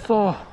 そう。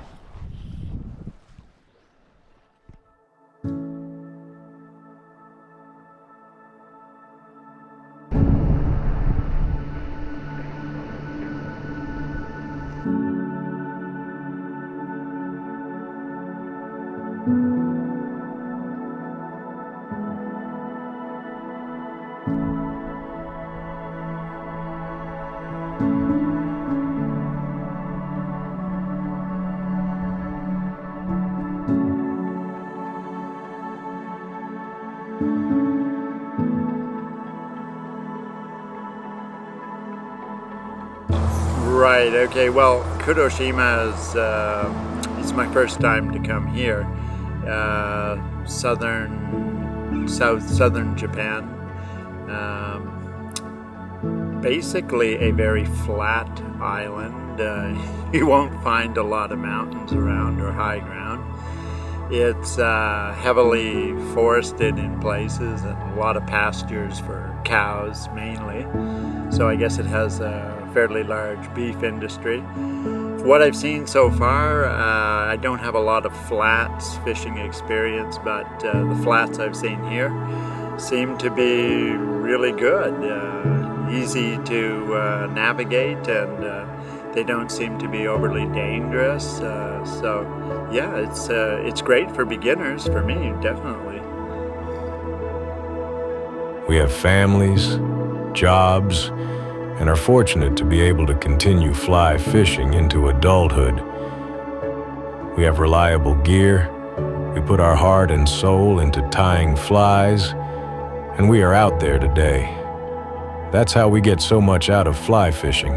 Right, okay, well, Kuroshima is my first time to come here. Southern Japan. Basically a very flat island. You won't find a lot of mountains around or high ground. It's heavily forested in places and a lot of pastures for cows mainly. So I guess it has a fairly large beef industry. What I've seen so far, I don't have a lot of flats fishing experience, but the flats I've seen here seem to be really good, easy to navigate, and they don't seem to be overly dangerous. So yeah, it's great for beginners, for me, definitely. We have families, jobs, and are fortunate to be able to continue fly fishing into adulthood. We have reliable gear, we put our heart and soul into tying flies, and we are out there today. That's how we get so much out of fly fishing.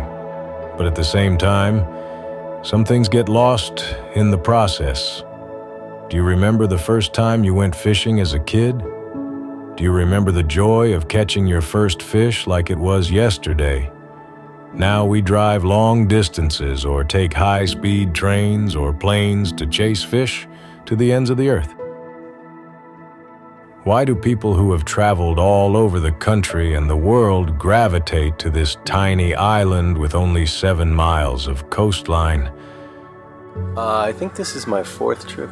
But at the same time, some things get lost in the process. Do you remember the first time you went fishing as a kid? Do you remember the joy of catching your first fish like it was yesterday? Now we drive long distances or take high-speed trains or planes to chase fish to the ends of the earth. Why do people who have traveled all over the country and the world gravitate to this tiny island with only 7 miles of coastline? I think this is my fourth trip.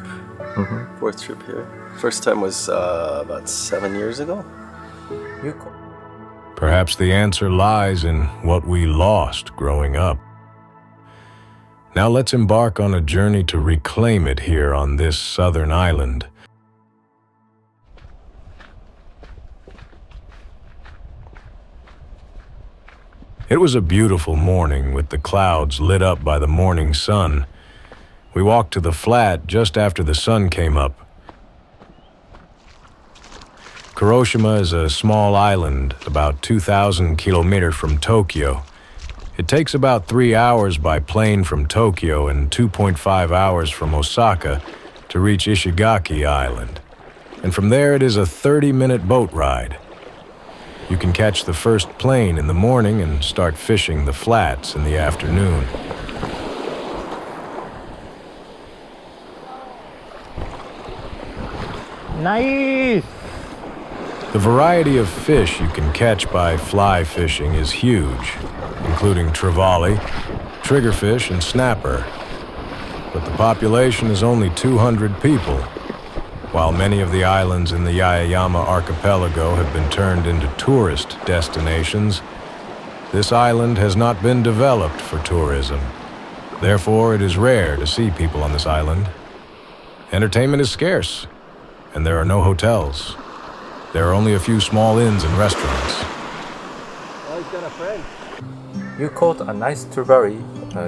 Fourth trip here. First time was about 7 years ago. Perhaps the answer lies in what we lost growing up. Now let's embark on a journey to reclaim it here on this southern island. It was a beautiful morning with the clouds lit up by the morning sun. We walked to the flat just after the sun came up. Kuroshima is a small island about 2,000 kilometers from Tokyo. It takes about 3 hours by plane from Tokyo and 2.5 hours from Osaka to reach Ishigaki Island. And from there it is a 30-minute boat ride. You can catch the first plane in the morning and start fishing the flats in the afternoon. Nice! The variety of fish you can catch by fly fishing is huge, including trevally, triggerfish, and snapper. But the population is only 200 people. While many of the islands in the Yaeyama archipelago have been turned into tourist destinations, this island has not been developed for tourism. Therefore, it is rare to see people on this island. Entertainment is scarce, and there are no hotels. There are only a few small inns and restaurants. Oh, he's got a friend. You caught a nice trevally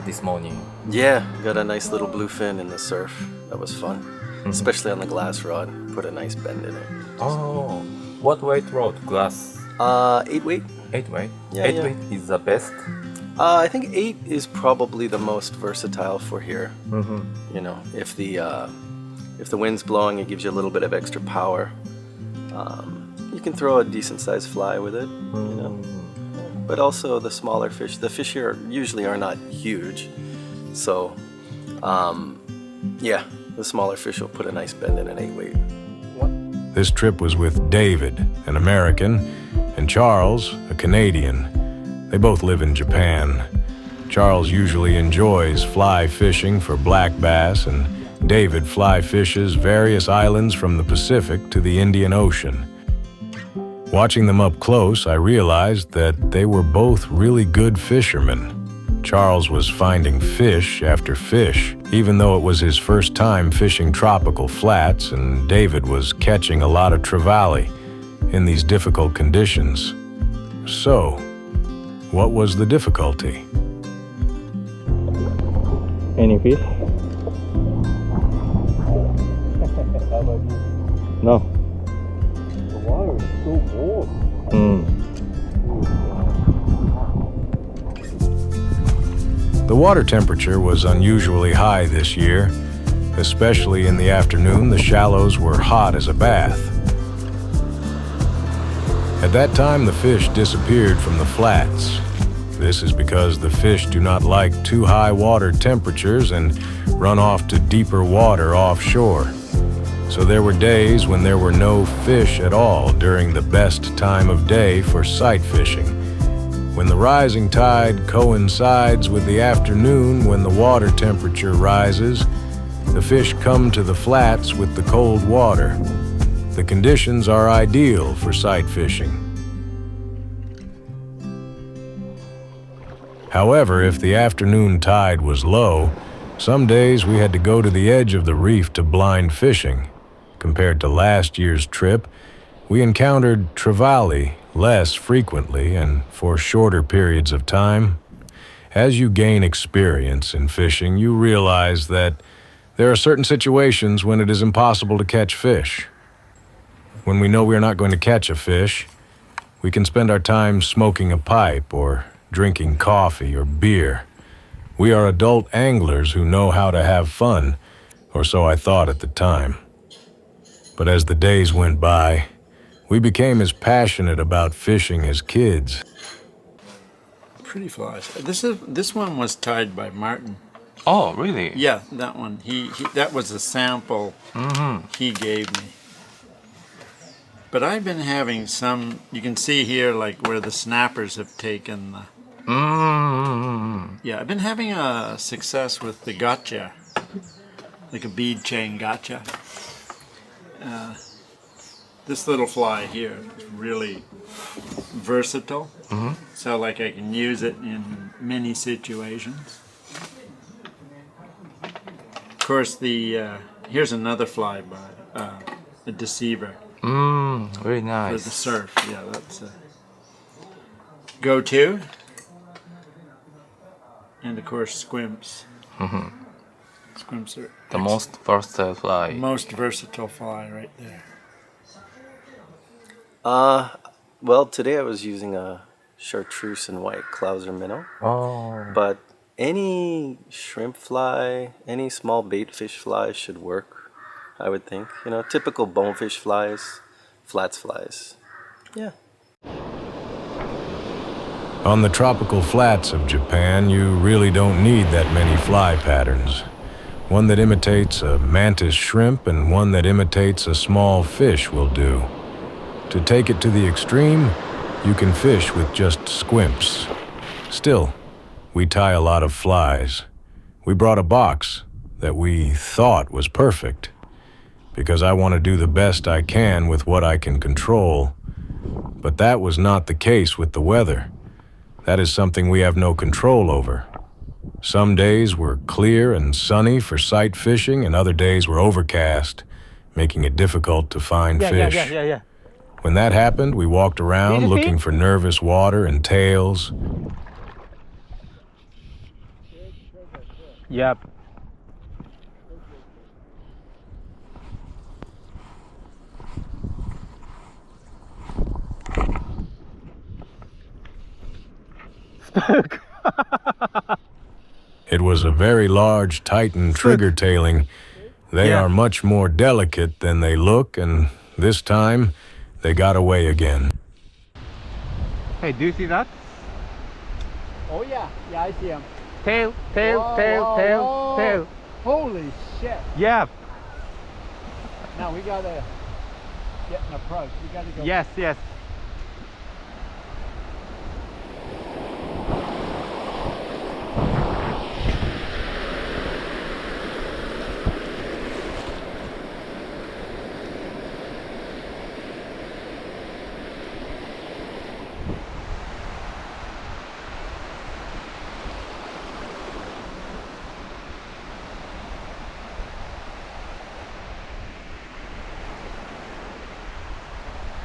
this morning. Yeah, got a nice little bluefin in the surf. That was fun. Especially on the glass rod. Put a nice bend in it. Oh, what weight rod? Glass? 8 weight. 8 weight? Yeah, 8 yeah. weight is the best? I think 8 is probably the most versatile for here. You know, if the wind's blowing, it gives you a little bit of extra power. You can throw a decent sized fly with it, you know. But also the smaller fish. The fish here usually are not huge. So, yeah, the smaller fish will put a nice bend in an 8 weight. This trip was with David, an American, and Charles, a Canadian. They both live in Japan. Charles usually enjoys fly fishing for black bass, and David fly fishes various islands from the Pacific to the Indian Ocean. Watching them up close, I realized that they were both really good fishermen. Charles was finding fish after fish, even though it was his first time fishing tropical flats, and David was catching a lot of trevally in these difficult conditions. So, what was the difficulty? Any fish? How about you? No. The water is so warm. The water temperature was unusually high this year. Especially in the afternoon, the shallows were hot as a bath. At that time, the fish disappeared from the flats. This is because the fish do not like too high water temperatures and run off to deeper water offshore. So there were days when there were no fish at all during the best time of day for sight fishing. When the rising tide coincides with the afternoon when the water temperature rises, the fish come to the flats with the cold water. The conditions are ideal for sight fishing. However, if the afternoon tide was low, some days we had to go to the edge of the reef to blind fishing. Compared to last year's trip, we encountered trevally less frequently and for shorter periods of time. As you gain experience in fishing, you realize that there are certain situations when it is impossible to catch fish. When we know we are not going to catch a fish, we can spend our time smoking a pipe or drinking coffee or beer. We are adult anglers who know how to have fun, or so I thought at the time. But as the days went by, we became as passionate about fishing as kids. Pretty flies. This one was tied by Martin. Oh, really? Yeah, that one. He that was a sample he gave me. But I've been having some. You can see here, like where the snappers have taken the. Yeah, I've been having a success with the gotcha, like a bead chain gotcha. This little fly here is really versatile, so like I can use it in many situations. Of course, here's another fly by a deceiver. Very For nice. the surf, yeah, that's a go-to. And of course, squimps. Squimps are The most versatile fly. most versatile fly right there. Well, today I was using a chartreuse and white Clouser minnow. Oh. But any shrimp fly, any small bait fish fly should work, I would think. You know, typical bonefish flies, flats flies. Yeah. On the tropical flats of Japan, you really don't need that many fly patterns. One that imitates a mantis shrimp and one that imitates a small fish will do. To take it to the extreme, you can fish with just squimps. Still, we tie a lot of flies. We brought a box that we thought was perfect, because I want to do the best I can with what I can control. But that was not the case with the weather. That is something we have no control over. Some days were clear and sunny for sight fishing, and other days were overcast, making it difficult to find fish. Yeah. When that happened, we walked around looking for nervous water and tails. Yep. It was a very large Titan trigger tailing. They are much more delicate than they look, and this time they got away again. Hey, do you see that? Oh yeah, I see him. Tail. Whoa. Holy shit! Yeah. Now we gotta get an approach. We gotta go. Yes.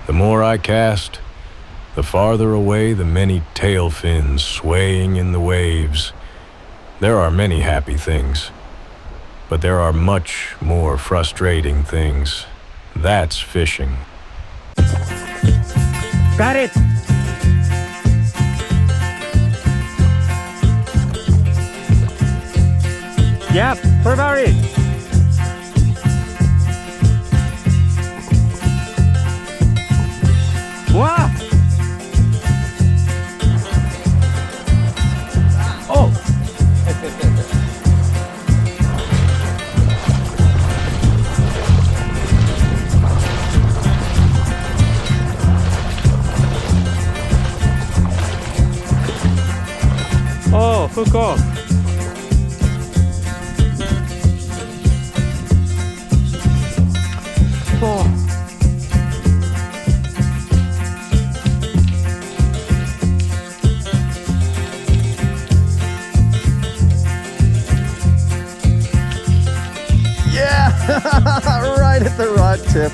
The more I cast, the farther away the many tail fins swaying in the waves. There are many happy things, but there are much more frustrating things. That's fishing. Got it! Yep, Ferrari! Wow! Oh! Oh, hook off. Oh. Yeah! Right at the rod tip.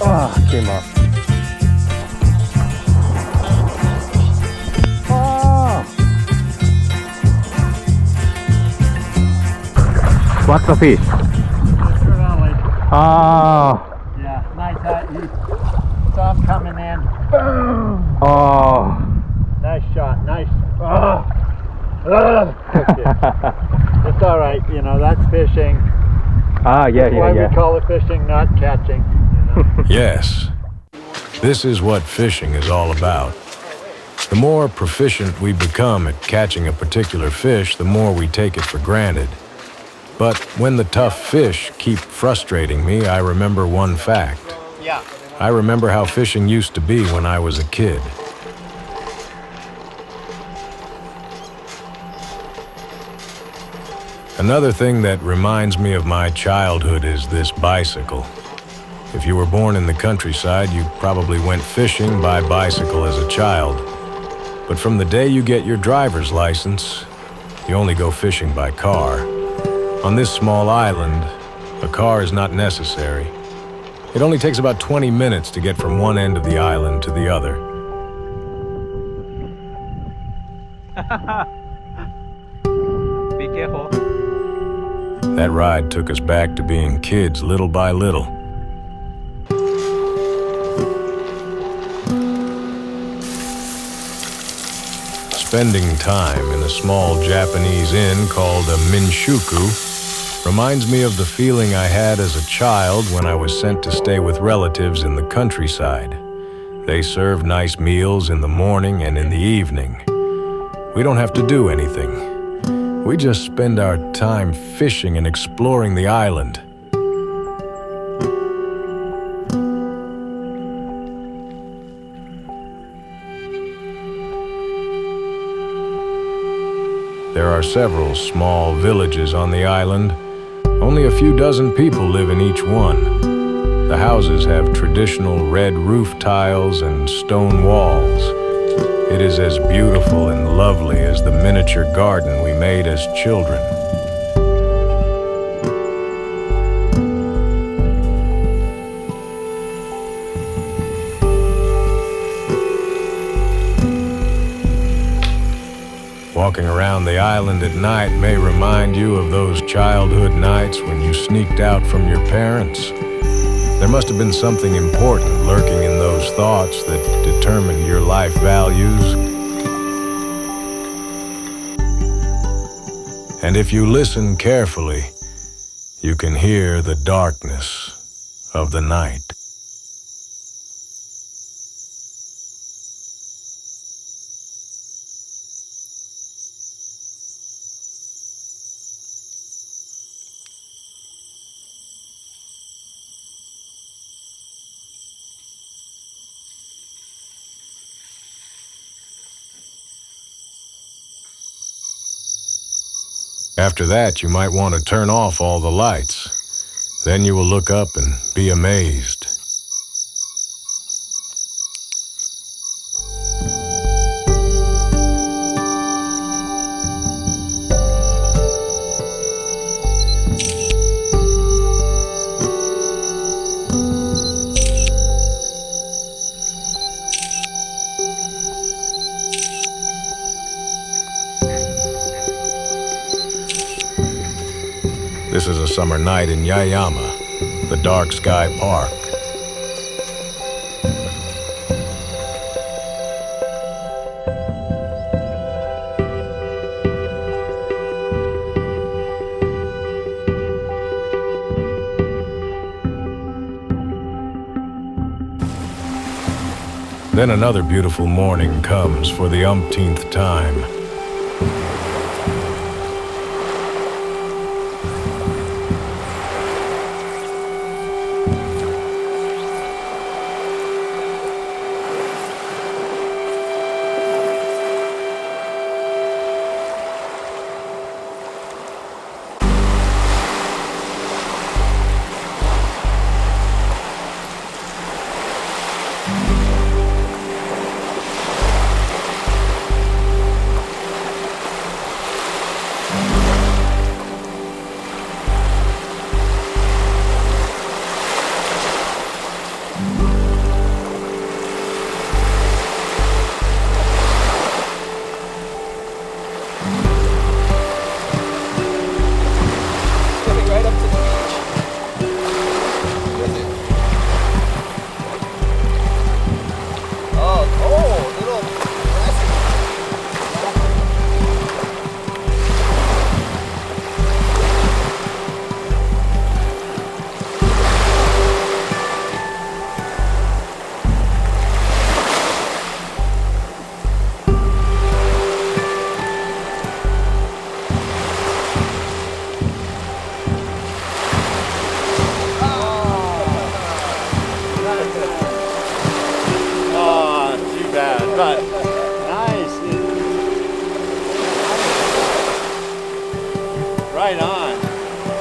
Oh, came off. Oh! What's the fish? Oh, Yeah, nice. You saw him coming in. Boom! oh. Nice shot. Nice. Oh. It's all right. You know, that's fishing. Ah, yeah, Why yeah, we call it fishing, not catching. You know? Yes, this is what fishing is all about. The more proficient we become at catching a particular fish, the more we take it for granted. But when the tough fish keep frustrating me, I remember one fact. Yeah. I remember how fishing used to be when I was a kid. Another thing that reminds me of my childhood is this bicycle. If you were born in the countryside, you probably went fishing by bicycle as a child. But from the day you get your driver's license, you only go fishing by car. On this small island, a car is not necessary. It only takes about 20 minutes to get from one end of the island to the other. Be careful. That ride took us back to being kids little by little. Spending time in a small Japanese inn called a minshuku reminds me of the feeling I had as a child when I was sent to stay with relatives in the countryside. They serve nice meals in the morning and in the evening. We don't have to do anything. We just spend our time fishing and exploring the island. There are several small villages on the island. Only a few dozen people live in each one. The houses have traditional red roof tiles and stone walls. It is as beautiful and lovely as the miniature garden we made as children. Walking around the island at night may remind you of those childhood nights when you sneaked out from your parents. There must have been something important lurking in those thoughts that determined your life values. And if you listen carefully, you can hear the darkness of the night. After that, you might want to turn off all the lights. Then you will look up and be amazed. This is a summer night in Yaeyama, the Dark Sky Park. Then another beautiful morning comes for the umpteenth time. But nice. Right on.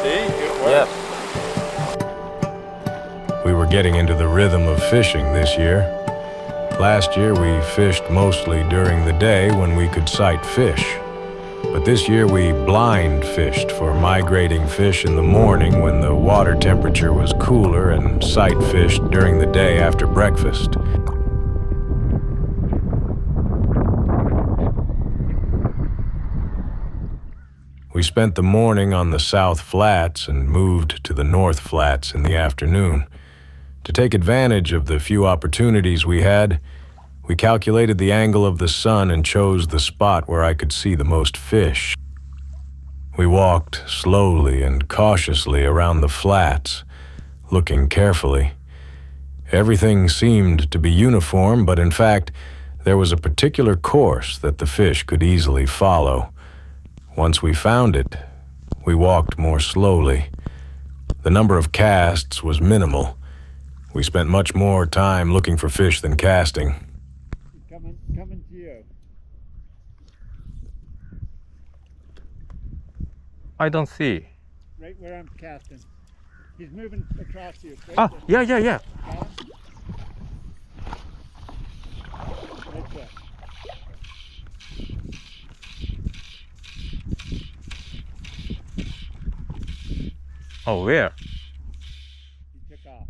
See, it works. Yep. We were getting into the rhythm of fishing this year. Last year we fished mostly during the day when we could sight fish. But this year we blind fished for migrating fish in the morning when the water temperature was cooler, and sight fished during the day after breakfast. We spent the morning on the South Flats and moved to the North Flats in the afternoon. To take advantage of the few opportunities we had, we calculated the angle of the sun and chose the spot where I could see the most fish. We walked slowly and cautiously around the flats, looking carefully. Everything seemed to be uniform, but in fact, there was a particular course that the fish could easily follow. Once we found it, we walked more slowly. The number of casts was minimal. We spent much more time looking for fish than casting. Coming to you. I don't see. Right where I'm casting. He's moving across you. Right Ah, there. yeah. Got him? Right there. Oh, where? He took off.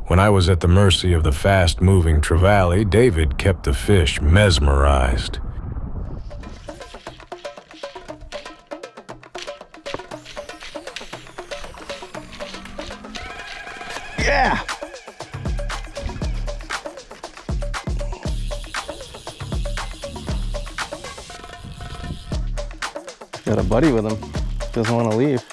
When I was at the mercy of the fast-moving trevally, David kept the fish mesmerized. Yeah! Got a buddy with him. Doesn't want to leave.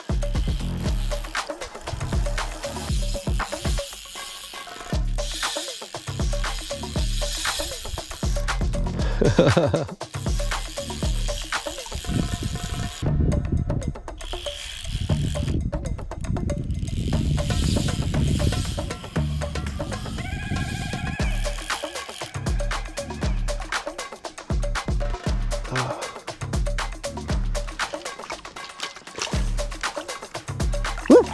Woo!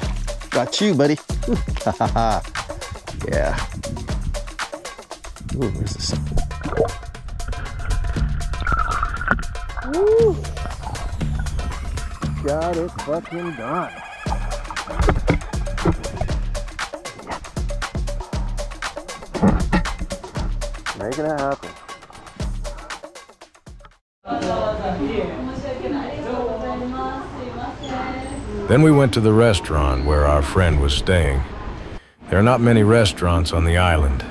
Got you, buddy. Yeah. Ooh, where's this? Woo! Got it fucking done. Making it happen. Then we went to the restaurant where our friend was staying. There are not many restaurants on the island.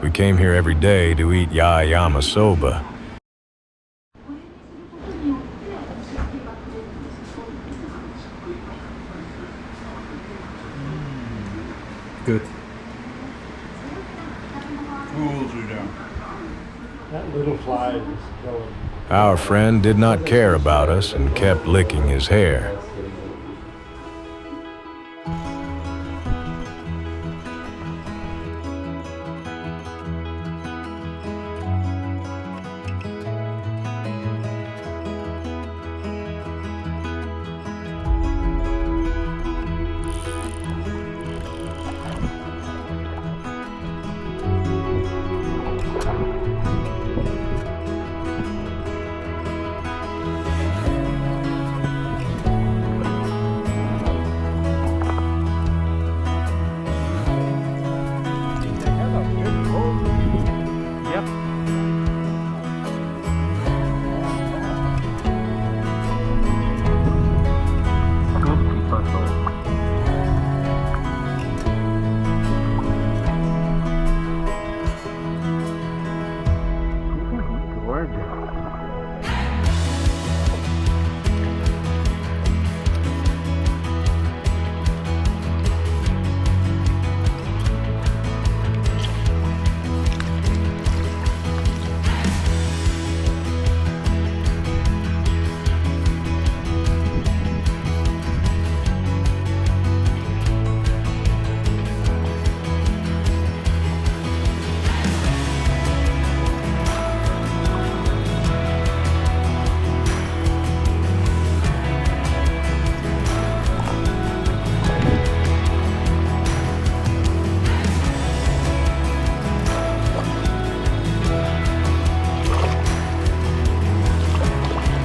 We came here every day to eat yaeyama soba. Good. Cools you down. That little fly is killing. Our friend did not care about us and kept licking his hair.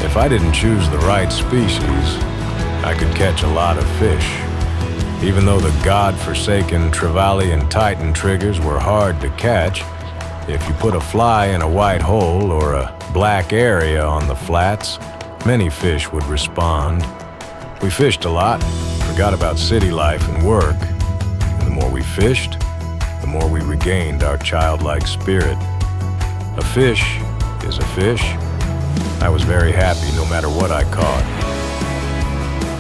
If I didn't choose the right species, I could catch a lot of fish. Even though the god-forsaken trevally and titan triggers were hard to catch, if you put a fly in a white hole or a black area on the flats, many fish would respond. We fished a lot, forgot about city life and work. And the more we fished, the more we regained our childlike spirit. A fish is a fish. I was very happy no matter what I caught.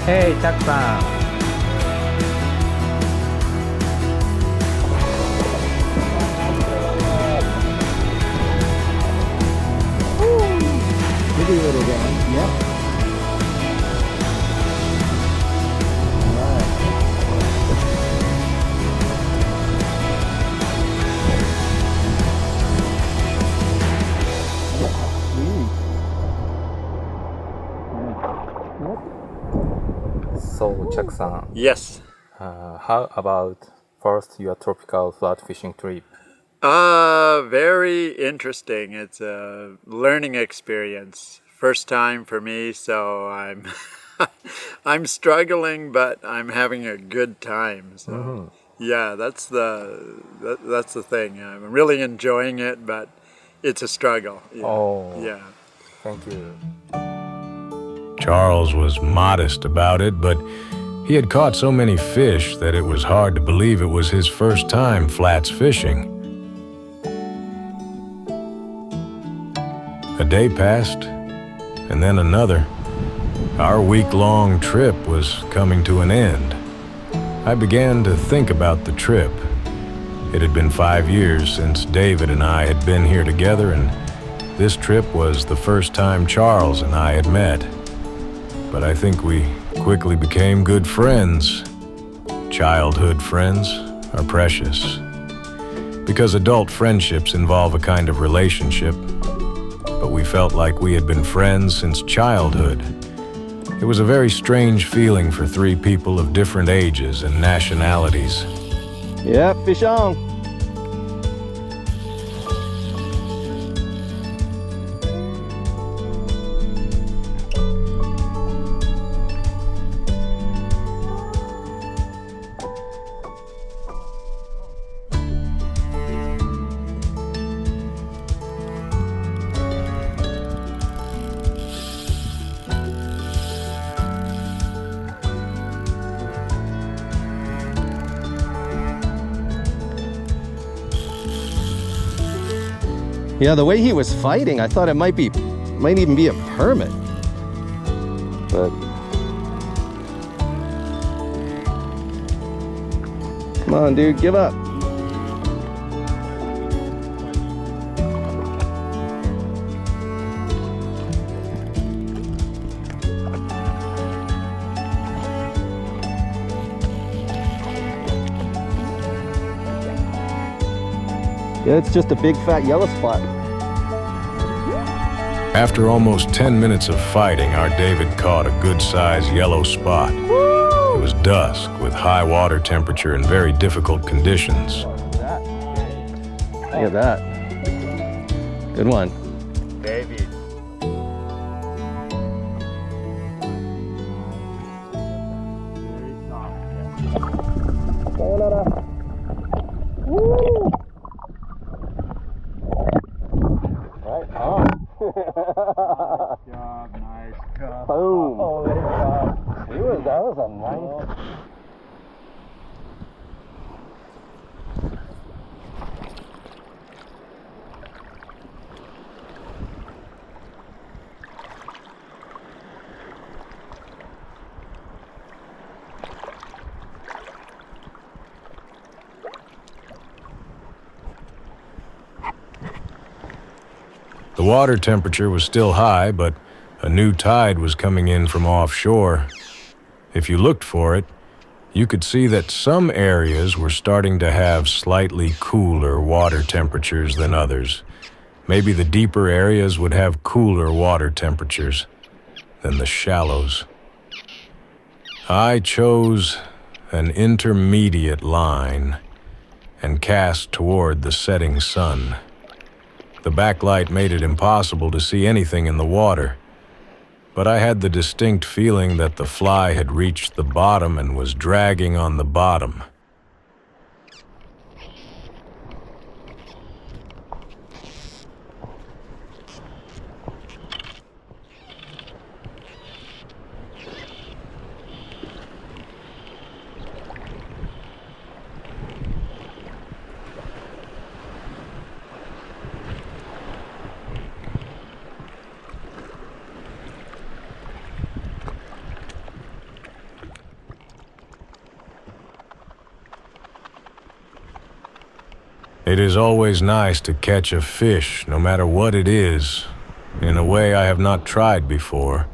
Hey, Jack-san. Pretty little guy. Yep. So, Jack-san, Yes. how about first your tropical flat fishing trip? Very interesting. It's a learning experience. First time for me, so I'm I'm struggling, but I'm having a good time. So yeah, that's the thing. I'm really enjoying it, but it's a struggle. Yeah. Oh, Yeah. thank you. Charles was modest about it, but he had caught so many fish that it was hard to believe it was his first time flats fishing. A day passed, and then another. Our week-long trip was coming to an end. I began to think about the trip. It had been 5 years since David and I had been here together, and this trip was the first time Charles and I had met. But I think we quickly became good friends. Childhood friends are precious. Because adult friendships involve a kind of relationship, but we felt like we had been friends since childhood. It was a very strange feeling for three people of different ages and nationalities. Yeah, fish on. Yeah, the way he was fighting, I thought it might even be a permit. But come on, dude, give up. Yeah, it's just a big fat yellow spot. After almost 10 minutes of fighting, our David caught a good-sized yellow spot. It was dusk with high water temperature and very difficult conditions. Look at that. Good one. David. Right on. Nice job. Boom. Oh, there you go. That was a nice. The water temperature was still high, but a new tide was coming in from offshore. If you looked for it, you could see that some areas were starting to have slightly cooler water temperatures than others. Maybe the deeper areas would have cooler water temperatures than the shallows. I chose an intermediate line and cast toward the setting sun. The backlight made it impossible to see anything in the water, but I had the distinct feeling that the fly had reached the bottom and was dragging on the bottom. It is always nice to catch a fish, no matter what it is, in a way I have not tried before.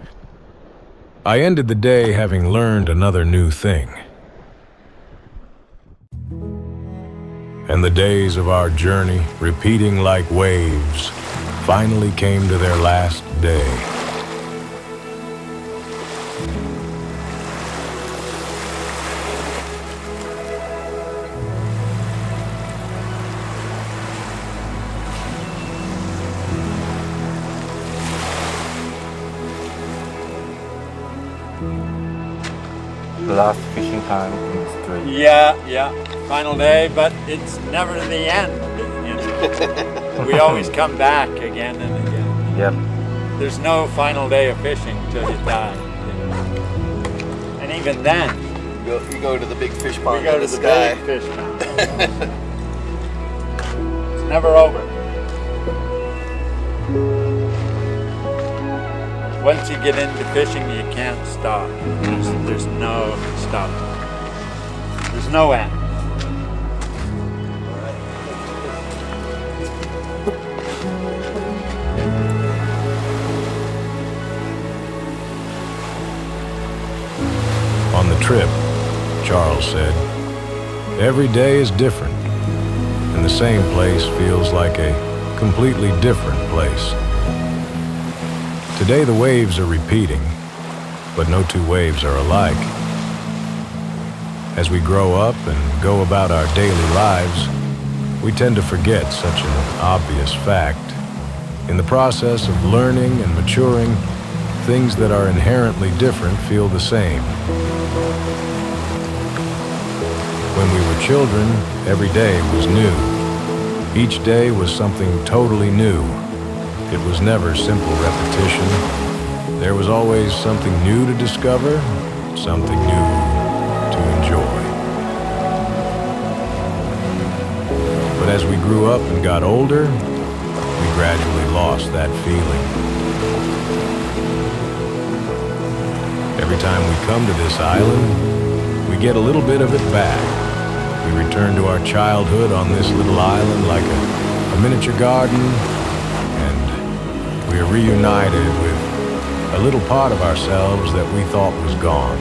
I ended the day having learned another new thing. And the days of our journey, repeating like waves, finally came to their last day. Last fishing time in the street. Yeah. Final day, but it's never the end. You know? We always come back again and again. Yep. There's no final day of fishing till you die. You know? And even then, You go to the big fish we pond go in to the the sky. big fish pond. It's never over. Once you get into fishing, you can't stop. There's no stop. There's no end. On the trip, Charles said, every day is different, and the same place feels like a completely different place. Today the waves are repeating, but no two waves are alike. As we grow up and go about our daily lives, we tend to forget such an obvious fact. In the process of learning and maturing, things that are inherently different feel the same. When we were children, every day was new. Each day was something totally new. It was never simple repetition. There was always something new to discover, something new to enjoy. But as we grew up and got older, we gradually lost that feeling. Every time we come to this island, we get a little bit of it back. We return to our childhood on this little island like a miniature garden, and we are reunited with a little part of ourselves that we thought was gone.